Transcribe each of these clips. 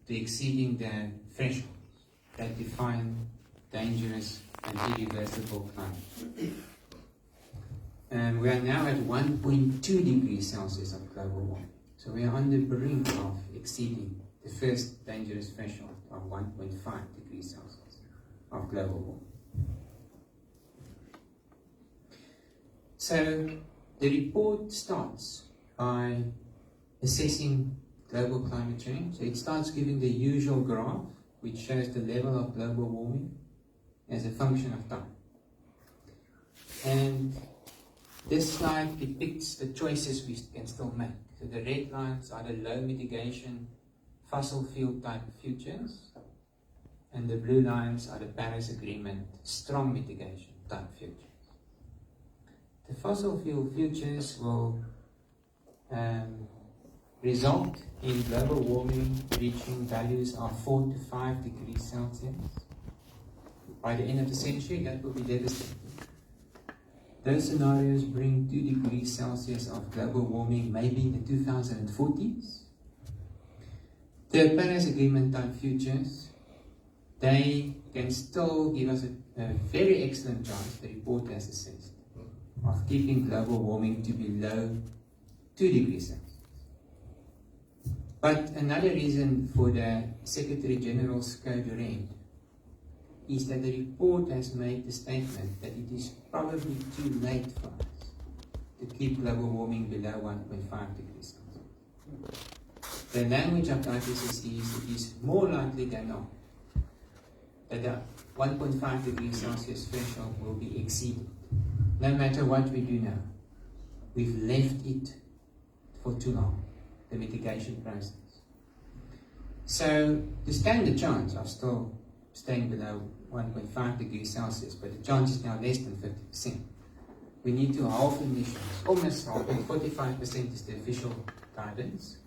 to exceeding the thresholds that define dangerous and irreversible climate. We are now at 1.2 degrees Celsius of global warming. So we are on the brink of exceeding the first dangerous threshold of 1.5 degrees Celsius of global warming. So the report starts by assessing global climate change. So it starts giving the usual graph, which shows the level of global warming as a function of time. And this slide depicts the choices we can still make. So the red lines are the low mitigation fossil fuel type futures, and the blue lines are the Paris Agreement strong mitigation type futures. The fossil fuel futures will result in global warming reaching values of 4 to 5 degrees Celsius. By the end of the century, that will be devastating. Those scenarios bring 2 degrees Celsius of global warming maybe in the 2040s. The Paris Agreement type futures, they can still give us a very excellent chance, the report has assessed, of keeping global warming to below 2 degrees Celsius. But another reason for the Secretary General's code red is that the report has made the statement that it is probably too late for us to keep global warming below 1.5 degrees Celsius. The language of the IPCC is it is more likely than not that the 1.5 degrees Celsius threshold will be exceeded. No matter what we do now, we've left it for too long, the mitigation process. So to stand the chance of still staying below 1.5 degrees Celsius, but the chance is now less than 50%. We need to halve emissions, almost half, 45% is the official guidance,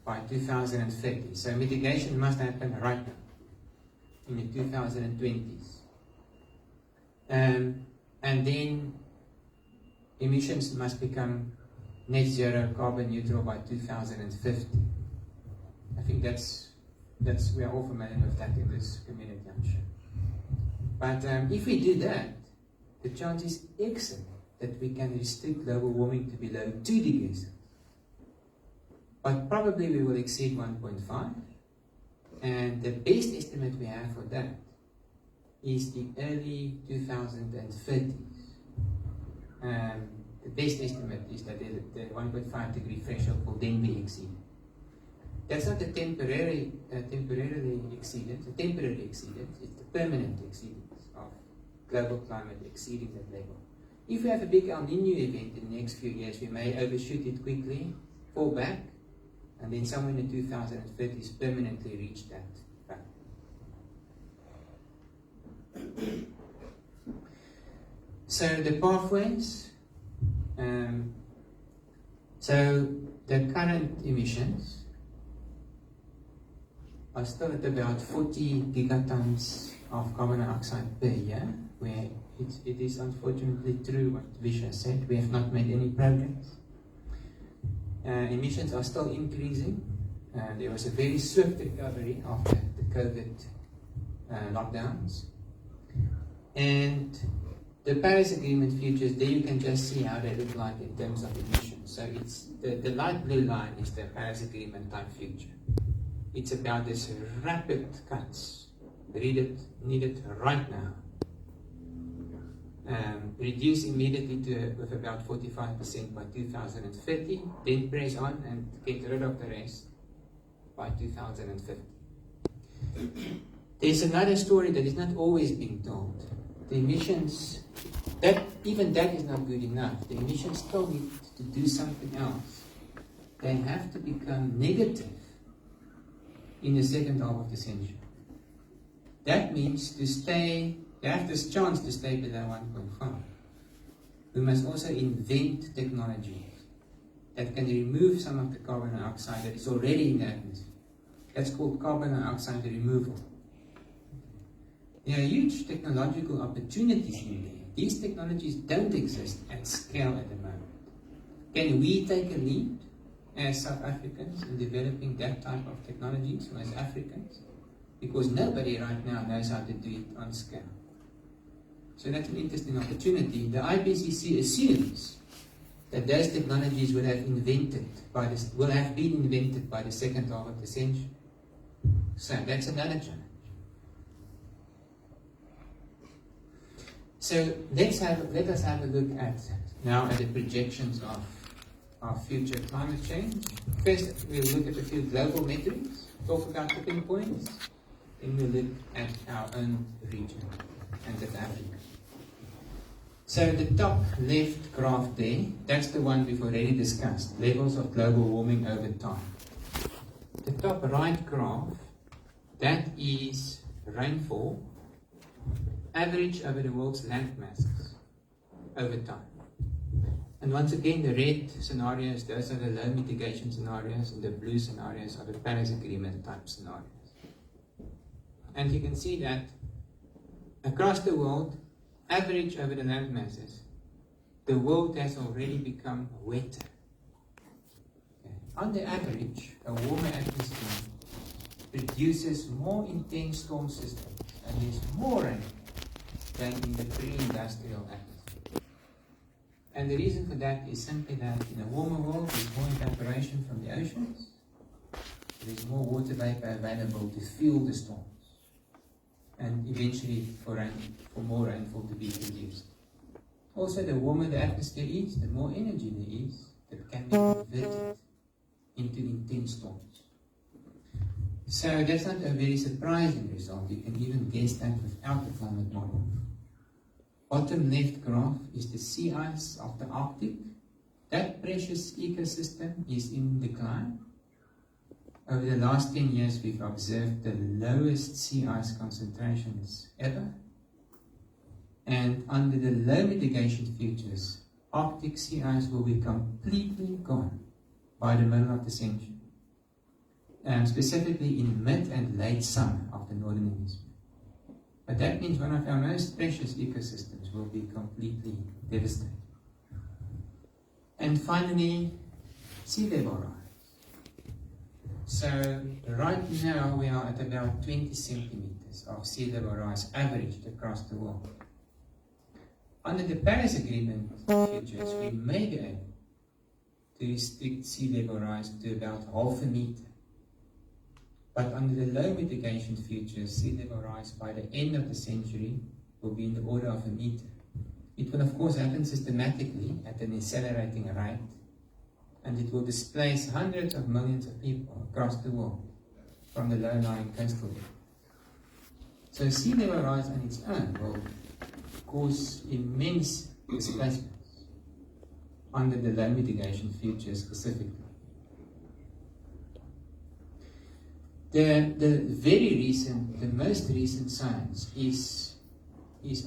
by 2030. So mitigation must happen right now, in the 2020s. And then emissions must become net zero carbon neutral by 2050. I think that's we are all familiar with that in this community, I'm sure. But if we do that, the chance is excellent that we can restrict global warming to below 2 degrees. But probably we will exceed 1.5. And the best estimate we have for that is the early 2030s. The best estimate is that the 1.5 degree threshold will then be exceeded. That's not a temporary exceedance, it's the permanent exceedance of global climate exceeding that level. If we have a big El Nino event in the next few years, we may overshoot it quickly, fall back, and then somewhere in the 2030s permanently reach that value. So the pathways, so the current emissions are still at about 40 gigatons of carbon dioxide per year, where it is unfortunately true what Visha said, we have not made any progress. Emissions are still increasing. There was a very swift recovery after the COVID lockdowns. And the Paris Agreement futures, there you can just see how they look like in terms of emissions. So it's the light blue line is the Paris Agreement type future. It's about this rapid cuts, needed right now. Reduce immediately with about 45% by 2030, then press on and get rid of the rest by 2050. There's another story that is not always being told. The emissions, even that is not good enough. The emissions still need to do something else. They have to become negative in the second half of the century. That means to have this chance to stay below 1.5. We must also invent technologies that can remove some of the carbon dioxide that is already in the atmosphere. That's called carbon dioxide removal. There are huge technological opportunities in there. These technologies don't exist at scale at the moment. Can we take a lead as South Africans in developing that type of technologies, or as Africans, because nobody right now knows how to do it on scale. So that's an interesting opportunity. The IPCC assumes that those technologies will have been invented by the second half of the century. So that's another challenge. So let us have a look at the projections of future climate change. First, we'll look at a few global metrics, talk about tipping points, then we'll look at our own region and at Africa. So the top left graph there, that's the one we've already discussed, levels of global warming over time. The top right graph, that is rainfall, average over the world's land masses over time. And once again, the red scenarios, those are the low mitigation scenarios, and the blue scenarios are the Paris Agreement type scenarios. And you can see that across the world, average over the land masses, the world has already become wetter. Okay. On the average, a warmer atmosphere produces more intense storm systems, and there's more rain than in the pre-industrial atmosphere. And the reason for that is simply that in a warmer world, there's more evaporation from the oceans, there's more water vapor available to fuel the storms, and eventually for more rainfall to be produced. Also, the warmer the atmosphere is, the more energy there is that can be converted into intense storms. So that's not a very surprising result. You can even guess that without the climate model. Bottom left graph is the sea ice of the Arctic. That precious ecosystem is in decline. Over the last 10 years, we've observed the lowest sea ice concentrations ever. And under the low mitigation futures, Arctic sea ice will be completely gone by the middle of the century. Specifically in mid and late summer of the northern hemisphere. But that means one of our most precious ecosystems will be completely devastated. And finally, sea level rise. So right now we are at about 20 centimeters of sea level rise averaged across the world. Under the Paris Agreement futures, we may be able to restrict sea level rise to about half a meter. But under the low mitigation futures, sea level rise by the end of the century will be in the order of a meter. It will of course happen systematically at an accelerating rate, and it will displace hundreds of millions of people across the world from the low-lying coastal areas. So sea level rise on its own will cause immense displacements under the low mitigation futures specifically. The most recent science is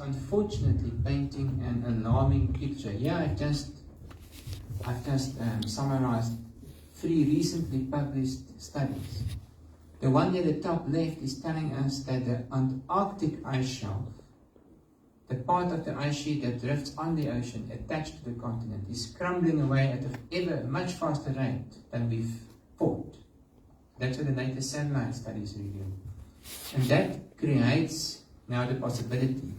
unfortunately painting an alarming picture. Here I've just summarized 3 recently published studies. The one at the top left is telling us that the Antarctic ice shelf, the part of the ice sheet that drifts on the ocean attached to the continent, is crumbling away at a much faster rate than we've thought. That's what the latest satellite studies reveal. And that creates now the possibility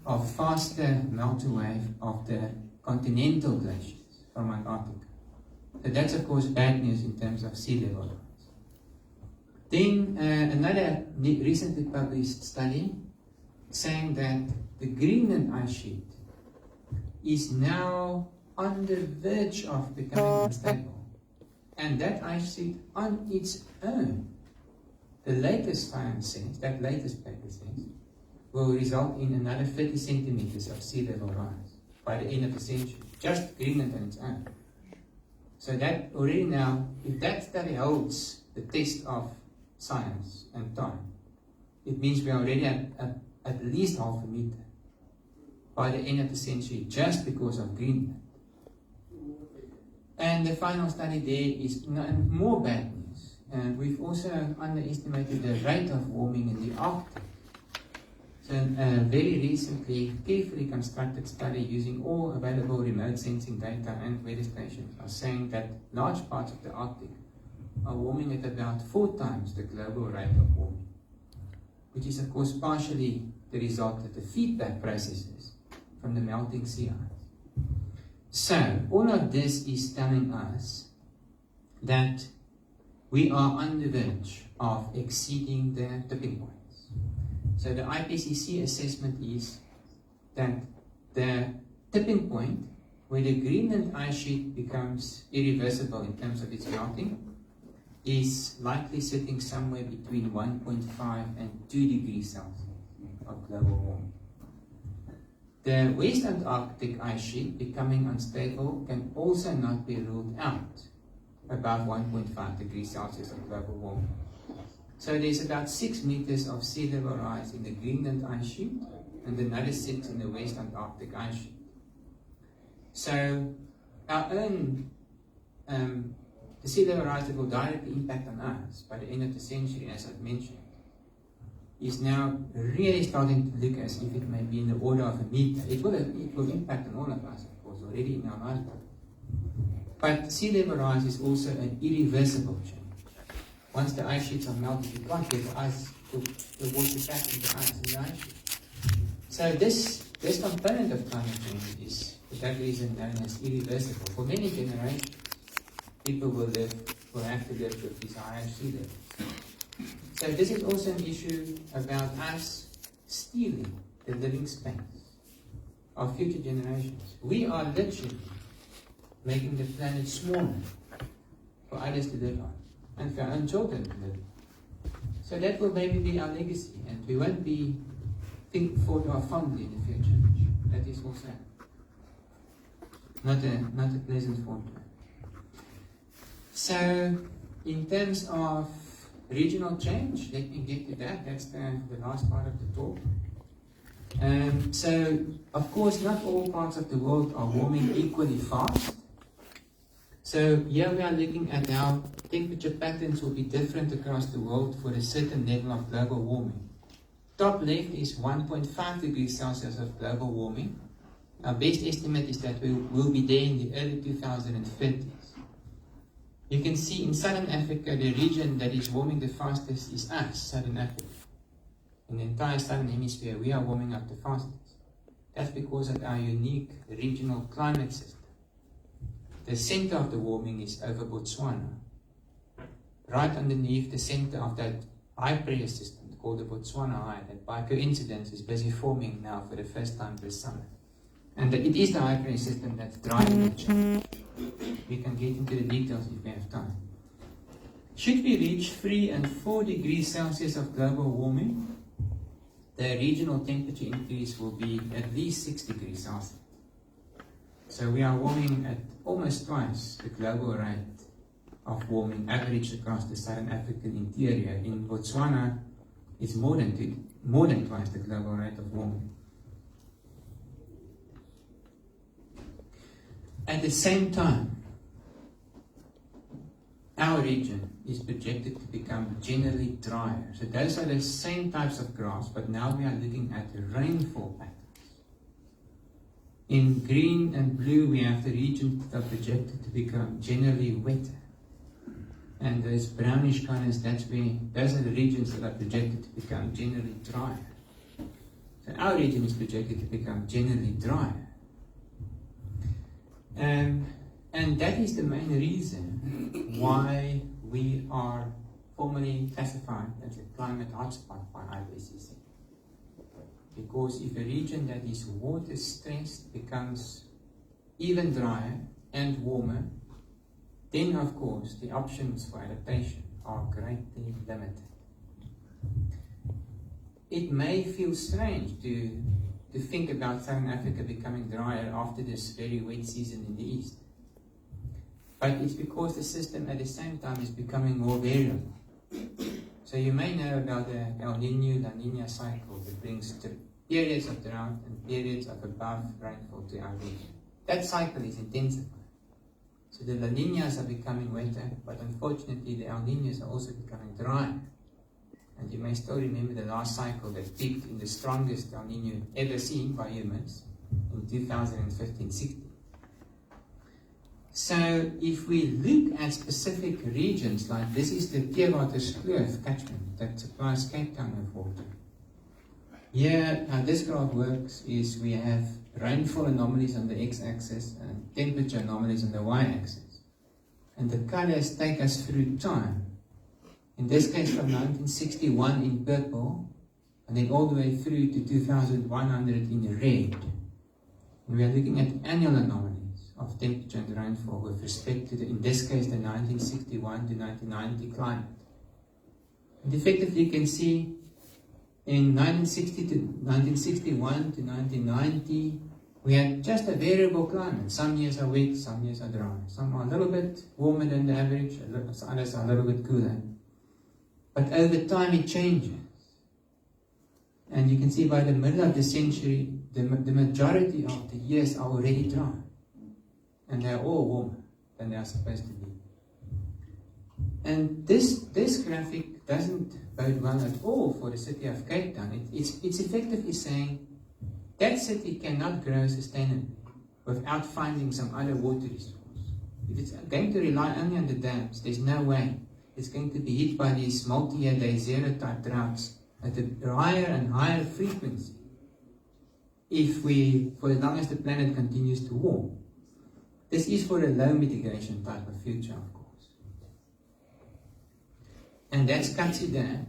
of faster melt away of the continental glaciers from Antarctica. So that's of course bad news in terms of sea level rise. Then another recently published study saying that the Greenland ice sheet is now on the verge of becoming unstable. And that ice sheet on its own, the latest science says, that latest paper says, will result in another 30 centimeters of sea level rise by the end of the century, just Greenland on its own. So that already now, if that study holds the test of science and time, it means we are already at least half a meter by the end of the century, just because of Greenland. And the final study there is more bad news. And we've also underestimated the rate of warming in the Arctic. So a very recently, carefully constructed study using all available remote sensing data and weather stations are saying that large parts of the Arctic are warming at about 4 times the global rate of warming, which is of course partially the result of the feedback processes from the melting sea ice. So all of this is telling us that we are on the verge of exceeding the tipping points. So the IPCC assessment is that the tipping point where the Greenland ice sheet becomes irreversible in terms of its melting is likely sitting somewhere between 1.5 and 2 degrees Celsius of global warming. The West Antarctic ice sheet becoming unstable can also not be ruled out above 1.5 degrees Celsius of global warming. So there's about 6 meters of sea level rise in the Greenland ice sheet and another 6 in the West Antarctic ice sheet. So our own the sea level rise that will directly impact on us by the end of the century, as I've mentioned, is now really starting to look as if it may be in the order of a meter. It will impact on all of us, of course, already in our lifetime. But sea level rise is also an irreversible change. Once the ice sheets are melted, you can't get the water back into ice in the ice sheet. So this component of climate change is for that reason known as irreversible. For many generations, people will have to live with these higher sea levels. So this is also an issue about us stealing the living space of future generations. We are literally making the planet smaller for others to live on, and for our own children to live. So that will maybe be our legacy, and we won't be thought of fondly in the future. That is also not a pleasant thought. So, in terms of regional change, let me get to that. That's the last part of the talk. So, of course, not all parts of the world are warming equally fast. So here we are looking at how temperature patterns will be different across the world for a certain level of global warming. Top left is 1.5 degrees Celsius of global warming. Our best estimate is that we will be there in the early 2030s. You can see in Southern Africa, the region that is warming the fastest is us, Southern Africa. In the entire Southern Hemisphere, we are warming up the fastest. That's because of our unique regional climate system. The center of the warming is over Botswana. Right underneath the center of that high pressure system called the Botswana High, that by coincidence is busy forming now for the first time this summer. And it is the high pressure system that's driving the change. We can get into the details if we have time. Should we reach 3 and 4 degrees Celsius of global warming, the regional temperature increase will be at least 6 degrees Celsius. So we are warming at almost twice the global rate of warming averaged across the Southern African interior. In Botswana, it's more than twice the global rate of warming. At the same time, our region is projected to become generally drier. So those are the same types of graphs, but now we are looking at the rainfall patterns. In green and blue, we have the regions that are projected to become generally wetter. And those brownish colors, those are the regions that are projected to become generally drier. So our region is projected to become generally drier. And that is the main reason why we are formally classified as a climate hotspot by IPCC. Because if a region that is water stressed becomes even drier and warmer, then of course the options for adaptation are greatly limited. It may feel strange to think about Southern Africa becoming drier after this very wet season in the east. But it's because the system at the same time is becoming more variable. So you may know about the El Niño, La Niña cycle that brings periods of drought and periods of above rainfall to our region. That cycle is intensifying. So the La Niñas are becoming wetter, but unfortunately the El Niños are also becoming drier. And you may still remember the last cycle that peaked in the strongest El Nino ever seen by humans in 2015-16. So if we look at specific regions, like this is the Teerwaterskloof catchment that supplies Cape Town with water. Here, how this graph works is we have rainfall anomalies on the x-axis and temperature anomalies on the y-axis. And the colors take us through time. In this case from 1961 in purple, and then all the way through to 2100 in red. And we are looking at annual anomalies of temperature and rainfall with respect to, in this case, the 1961 to 1990 climate. And effectively you can see in 1961 to 1990, we had just a variable climate. Some years are wet, some years are dry. Some are a little bit warmer than the average, others are a little bit cooler. But over time it changes. And you can see by the middle of the century, the majority of the years are already dry. And they are all warmer than they are supposed to be. And this graphic doesn't bode well at all for the city of Cape Town. It's effectively saying that city cannot grow sustainably without finding some other water resource. If it's going to rely only on the dams, there's no way. It's going to be hit by these multi-year day zero type droughts at a higher and higher frequency for as long as the planet continues to warm. This is for a low mitigation type of future, of course. And that's Katsi Dam.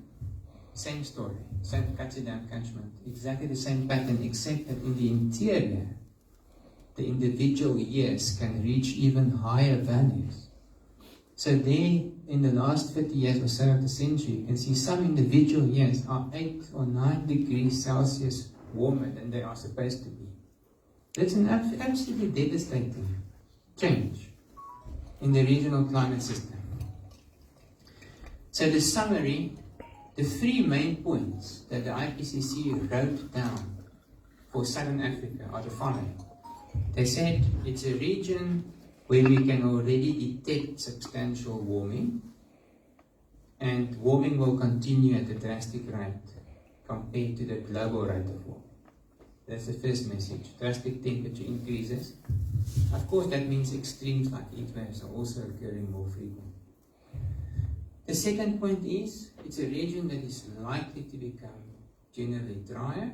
Same story. Same Katsi Dam catchment. Exactly the same pattern, except that in the interior, the individual years can reach even higher values. So there, in the last 50 years or so of the century, you can see some individual years are 8 or 9 degrees Celsius warmer than they are supposed to be. That's an absolutely devastating change in the regional climate system. So the summary, the 3 main points that the IPCC wrote down for Southern Africa are the following. They said it's a region where we can already detect substantial warming, and warming will continue at a drastic rate compared to the global rate of warming. That's the first message. Drastic temperature increases. Of course, that means extremes like heat waves are also occurring more frequently. The second point is, it's a region that is likely to become generally drier.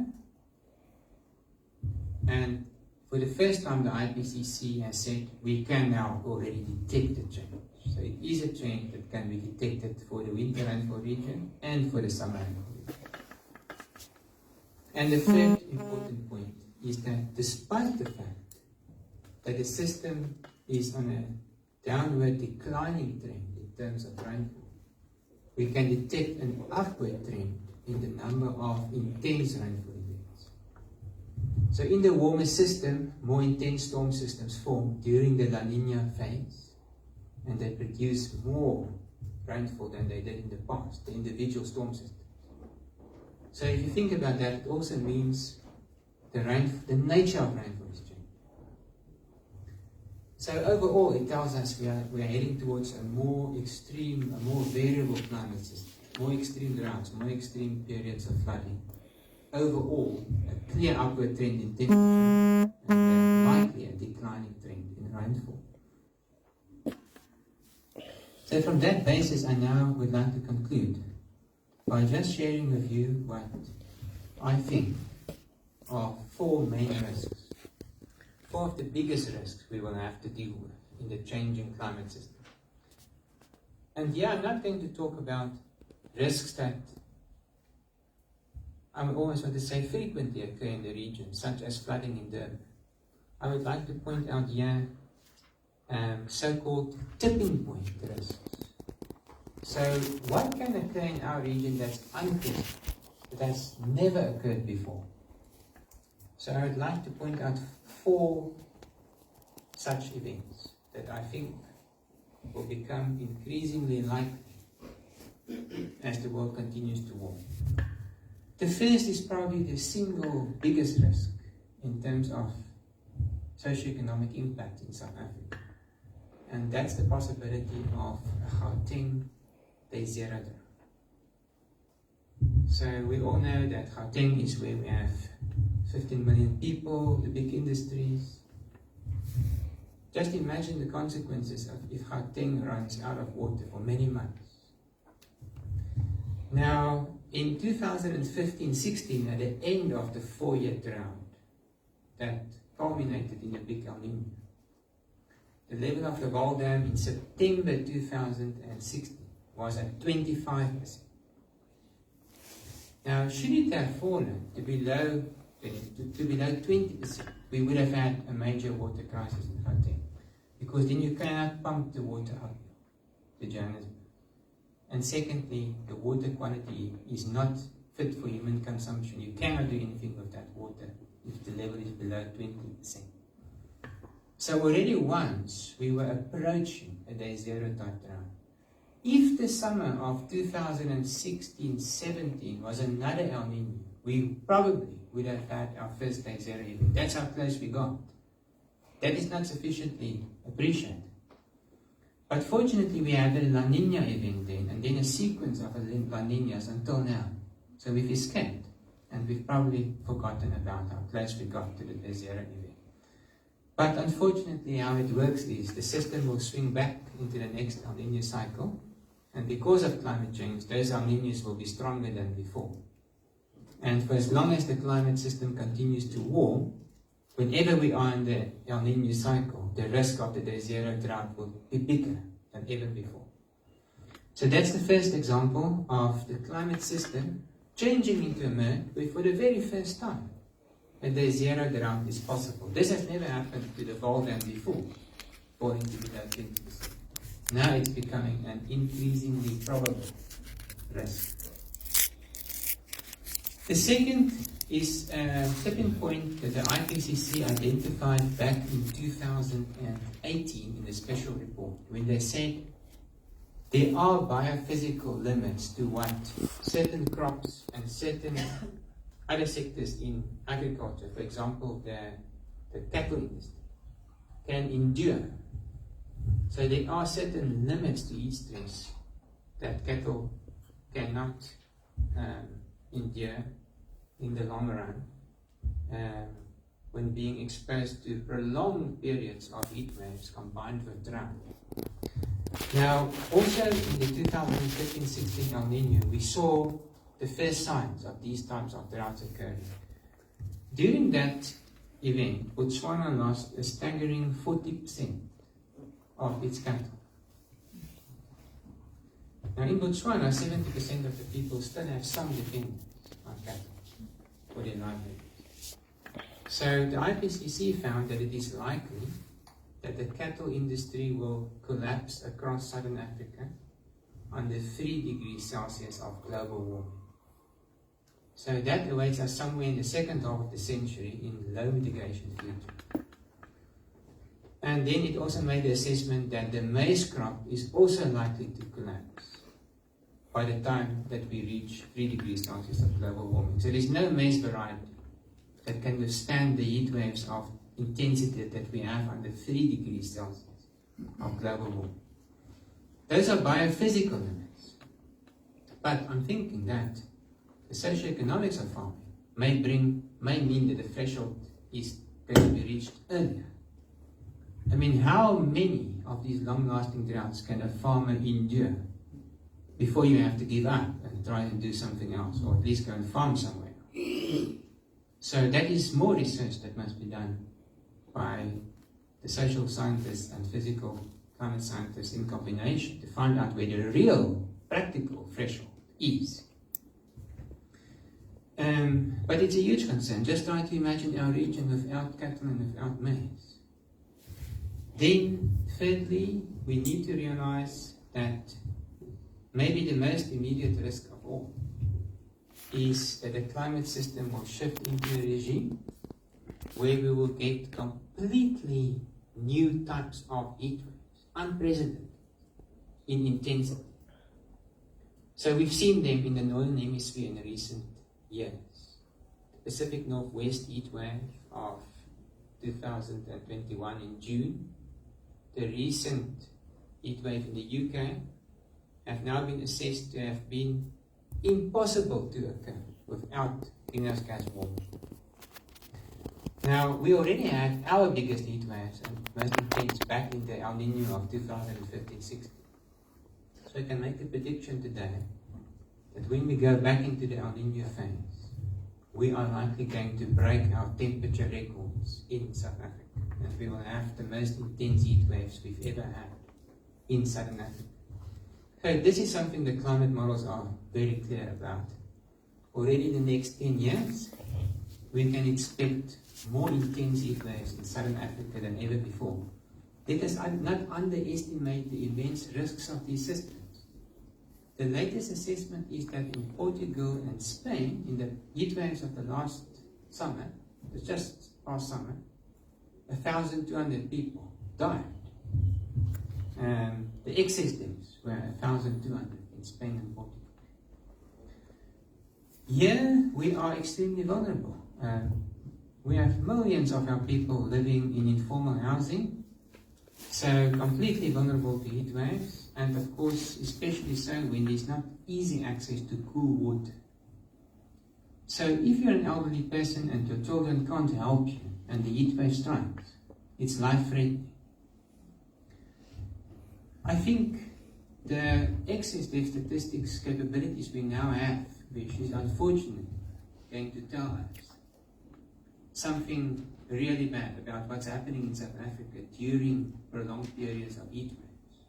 And for the first time, the IPCC has said we can now already detect a change. So it is a change that can be detected for the winter rainfall region and for the summer rainfall region. And the third important point is that despite the fact that the system is on a downward declining trend in terms of rainfall, we can detect an upward trend in the number of intense rainfall events. So in the warmer system, more intense storm systems form during the La Nina phase, and they produce more rainfall than they did in the past, the individual storm systems. So if you think about that, it also means the nature of rainfall is changing. So overall, it tells us we are heading towards a more extreme, a more variable climate system, more extreme droughts, more extreme periods of flooding. Overall, a clear upward trend in temperature and likely a declining trend in rainfall. So from that basis, I now would like to conclude by just sharing with you what I think are 4 main risks, 4 of the biggest risks we will have to deal with in the changing climate system. And yeah, I'm not going to talk about risks that I would always want to say frequently occur in the region, such as flooding in Durban. I would like to point out here so-called tipping point risks. So what can occur in our region that's unprecedented, that has never occurred before? So I would like to point out 4 such events that I think will become increasingly likely as the world continues to warm. The first is probably the single biggest risk in terms of socioeconomic impact in South Africa. And that's the possibility of a Gauteng day zero drought. So we all know that Gauteng is where we have 15 million people, the big industries. Just imagine the consequences of if Gauteng runs out of water for many months. Now, in 2015-16, at the end of the 4-year drought that culminated in a big El Nino, the level of the Vaal Dam in September 2016 was at 25%. Now, should it have fallen to below 20%, we would have had a major water crisis in Gauteng, because then you cannot pump the water up to Johannesburg. And secondly, the water quality is not fit for human consumption. You cannot do anything with that water if the level is below 20%. So already once we were approaching a day zero type drought. If the summer of 2016-17 was another El Nino, we probably would have had our first day zero event. That's how close we got. That is not sufficiently appreciated. But fortunately, we had a La Nina event then, and then a sequence of La Ninas until now. So we've escaped, and we've probably forgotten about how close we got to the day zero event. But unfortunately, how it works is the system will swing back into the next El Nino cycle, and because of climate change, those El Ninos will be stronger than before. And for as long as the climate system continues to warm, whenever we are in the El Nino cycle, the risk of the day zero drought will be bigger than ever before. So that's the first example of the climate system changing into a mode where for the very first time a day zero drought is possible. This has never happened to the Vaal Dam before, falling to below 20%. Now it's becoming an increasingly probable risk. The second is a tipping point that the IPCC identified back in 2018 in a special report, when they said there are biophysical limits to what certain crops and certain other sectors in agriculture, for example the cattle industry, can endure. So there are certain limits to heat stress that cattle cannot endure in the long run when being exposed to prolonged periods of heat waves combined with drought. Now, also in the 2015-16 El Nino, we saw the first signs of these types of droughts occurring. During that event, Botswana lost a staggering 40% of its cattle. Now in Botswana, 70% of the people still have some dependence on cattle for their livelihoods. So the IPCC found that it is likely that the cattle industry will collapse across southern Africa under 3 degrees Celsius of global warming. So that awaits us somewhere in the second half of the century in low mitigation future. And then it also made the assessment that the maize crop is also likely to collapse by the time that we reach 3 degrees Celsius of global warming. So there's no maize variety that can withstand the heat waves of intensity that we have under 3 degrees Celsius of global warming. Those are biophysical limits. But I'm thinking that the socioeconomics of farming may mean that the threshold is going to be reached earlier. I mean, how many of these long-lasting droughts can a farmer endure before you have to give up and try and do something else, or at least go and farm somewhere? So that is more research that must be done by the social scientists and physical climate scientists in combination to find out where the real practical threshold is. But it's a huge concern. Just try to imagine our region without cattle and without maize. Then, thirdly, we need to realize that maybe the most immediate risk of all is that the climate system will shift into a regime where we will get completely new types of heat waves, unprecedented in intensity. So we've seen them in the Northern Hemisphere in recent years. The Pacific Northwest heat wave of 2021 in June, the recent heat wave in the UK have now been assessed to have been impossible to occur without greenhouse gas warming. Now, we already had our biggest heat waves and most intense back in the El Nino of 2015-16. So I can make a prediction today that when we go back into the El Nino phase, we are likely going to break our temperature records in South Africa. And we will have the most intense heat waves we've ever had in Southern Africa. So this is something the climate models are very clear about. Already in the next 10 years, we can expect more intense heat waves in Southern Africa than ever before. Let us not underestimate the immense risks of these systems. The latest assessment is that in Portugal and Spain, in the heat waves of the last summer, just past summer, 1,200 people died. The excess deaths were 1,200 in Spain and Portugal. Here we are extremely vulnerable. We have millions of our people living in informal housing, so completely vulnerable to heat waves, and of course especially so when there's not easy access to cool water. So if you're an elderly person and your children can't help you and the heat wave strikes, it's life-threatening. I think the excess death statistics capabilities we now have, which is unfortunately going to tell us something really bad about what's happening in South Africa during prolonged periods of heat waves.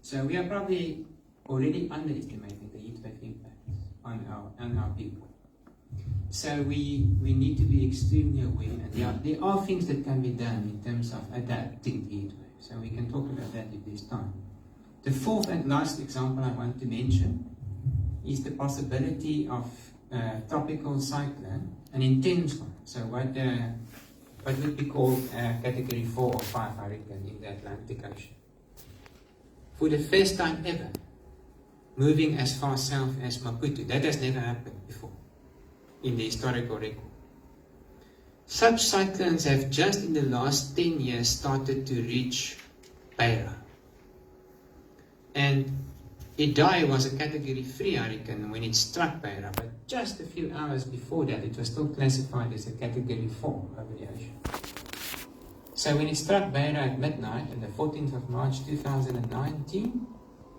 So we are probably already underestimating the heat wave impacts on our people. So we need to be extremely aware, and there are things that can be done in terms of adapting to heat waves. So we can talk about that if there's time. The fourth and last example I want to mention is the possibility of a tropical cyclone, an intense one. So what would be called a category 4 or 5 hurricane in the Atlantic Ocean. For the first time ever, moving as far south as Maputo. That has never happened before in the historical record. Such cyclones have just in the last 10 years started to reach Beira. And Idai was a category 3 hurricane when it struck Beira, but just a few hours before that it was still classified as a category 4 over the ocean. So when it struck Beira at midnight on the 14th of March 2019,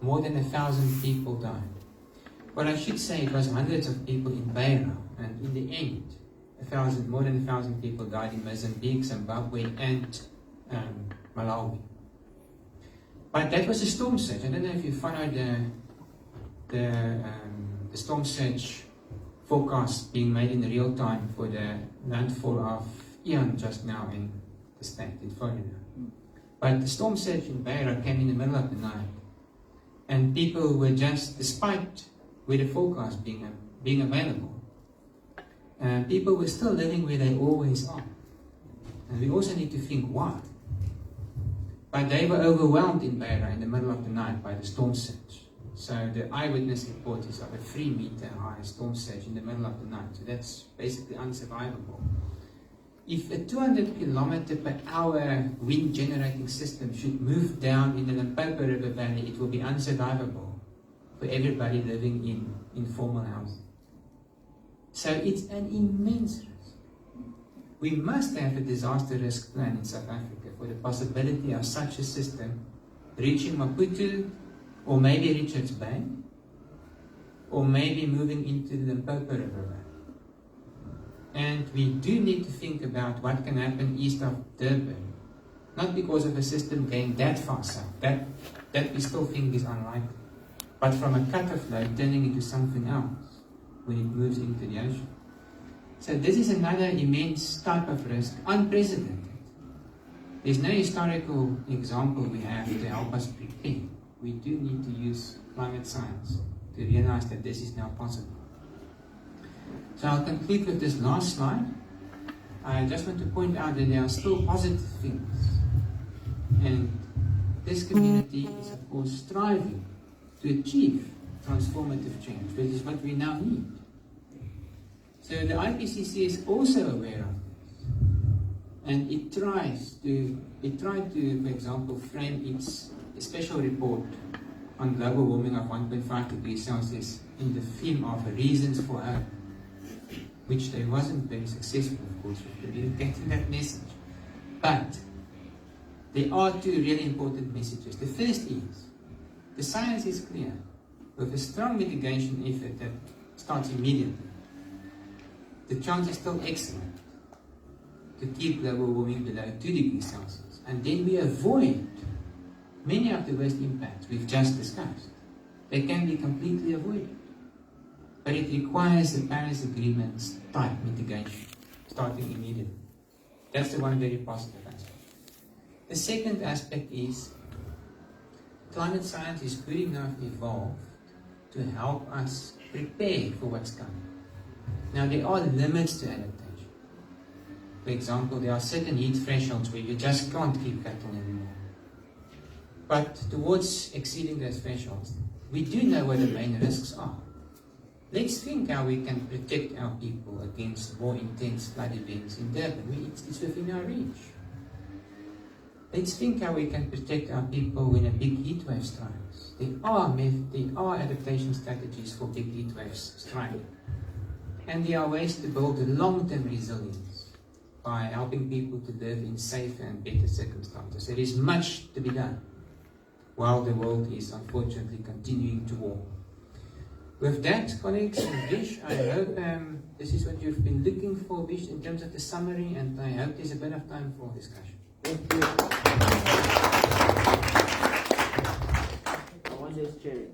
more than 1,000 people died. Well, I should say it was hundreds of people in Beira, and in the end, more than 1,000 people died in Mozambique, Zimbabwe, and Malawi. But that was a storm surge. I don't know if you followed the storm surge forecast being made in real time for the landfall of Ian just now in the state, in Florida. But the storm surge in Beira came in the middle of the night, and people were just, despite with the forecast being available, people were still living where they always are. And we also need to think why. But they were overwhelmed in Beira in the middle of the night by the storm surge. So the eyewitness report is of a 3-meter high storm surge in the middle of the night. So that's basically unsurvivable. If a 200 kilometer per hour wind generating system should move down in the Limpopo River Valley, it will be unsurvivable for everybody living in informal housing. So it's an immense risk. We must have a disaster risk plan in South Africa for the possibility of such a system reaching Maputo, or maybe Richards Bay, or maybe moving into the Limpopo River Valley. And we do need to think about what can happen east of Durban, not because of a system going that far south, that we still think is unlikely, but from a cutoff load turning into something else when it moves into the ocean. So this is another immense type of risk, unprecedented. There's no historical example we have to help us prepare. We do need to use climate science to realize that this is now possible. So I'll conclude with this last slide. I just want to point out that there are still positive things. And this community is, of course, striving to achieve transformative change, which is what we now need. So the IPCC is also aware of this, and it tried to, for example, frame its special report on global warming of 1.5 degrees Celsius in the theme of reasons for hope, which they wasn't very successful, of course, with communicating that message. But there are two really important messages. The first is, the science is clear. With a strong mitigation effort that starts immediately, the chance is still excellent to keep global warming below 2 degrees Celsius. And then we avoid many of the worst impacts we've just discussed. They can be completely avoided. But it requires the Paris Agreement's type mitigation, starting immediately. That's the one very positive aspect. The second aspect is climate science is good enough evolved to help us prepare for what's coming. Now, there are limits to adaptation. For example, there are certain heat thresholds where you just can't keep cattle anymore. But towards exceeding those thresholds, we do know what the main risks are. Let's think how we can protect our people against more intense flood events in Durban. It's within our reach. Let's think how we can protect our people when a big heat wave strikes. There are adaptation strategies for big heat waves striking. And there are ways to build a long-term resilience by helping people to live in safer and better circumstances. There is much to be done while the world is unfortunately continuing to warm. With that, colleagues and Vish, I hope this is what you've been looking for, Vish, in terms of the summary, and I hope there's a bit of time for discussion. Thank you. I want this chair.